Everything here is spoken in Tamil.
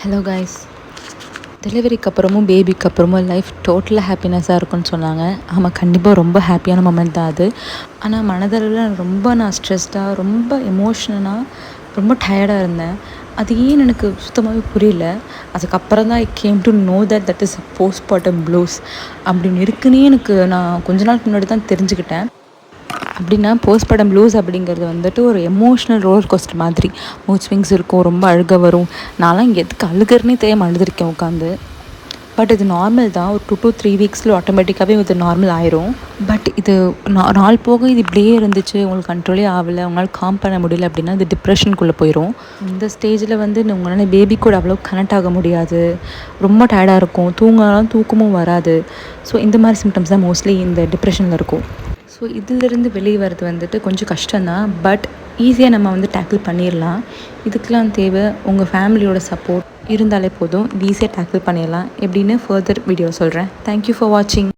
ஹலோ கைஸ், டெலிவரிக்கு அப்புறமும் பேபிக்கு அப்புறமும் லைஃப் டோட்டலாக ஹாப்பினஸ்ஸாக இருக்குன்னு சொன்னாங்க. ஆமாம், கண்டிப்பாக ரொம்ப ஹாப்பியான மொமெண்ட் தான் அது. ஆனால் மனதளவில் நான் ஸ்ட்ரெஸ்டாக, ரொம்ப எமோஷ்னலாக, ரொம்ப டயர்டாக இருந்தேன். அது ஏன்னு எனக்கு சுத்தமாகவே புரியல. அதுக்கப்புறம் தான் I came to know that is postmortem blues அப்படின்னு இருக்குன்னே நான் கொஞ்ச நாளுக்கு முன்னாடி தான் தெரிஞ்சுக்கிட்டேன். அப்படின்னா போஸ்ட்மார்ட்டம் ப்ளூஸ் அப்படிங்கிறது வந்துட்டு ஒரு எமோஷ்னல் ரோலர் கோஸ்டர் மாதிரி. மூட் ஸ்விங்ஸ் இருக்கும், ரொம்ப அழுக வரும். நான்லாம் எதுக்கு அழுகிறனே தெரியாமல் அழுதுருக்கேன் உட்காந்து. பட் இது நார்மல் தான். ஒரு 2 to 3 வீக்ஸில் ஆட்டோமேட்டிக்காகவே இது நார்மல் ஆயிரும். பட் இது நாள் போக இது இப்படியே இருந்துச்சு, உங்களுக்கு கண்ட்ரோலே ஆகலை, உங்களால் காம் பண்ண முடியல அப்படின்னா இது டிப்ரெஷனுக்குள்ளே போயிடும். இந்த ஸ்டேஜில் உங்களால் பேபி கூட அவ்வளோ கனெக்ட் ஆக முடியாது, ரொம்ப டயர்டாக இருக்கும், தூக்கமும் வராது. ஸோ இந்த மாதிரி சிம்டம்ஸ் தான் மோஸ்ட்லி இந்த டிப்ரெஷனில் இருக்கும். ஸோ இதிலிருந்து வெளியே வர்றது கொஞ்சம் கஷ்டம்தான். பட் ஈஸியாக நம்ம டேக்கிள் பண்ணிடலாம். இதுக்கெலாம் தேவை உங்கள் ஃபேமிலியோட சப்போர்ட் இருந்தாலே போதும். ஈஸியாக டேக்கிள் பண்ணிடலாம். எப்படின்னு ஃபர்தர் வீடியோ சொல்கிறேன். தேங்க்யூ ஃபார் வாட்சிங்.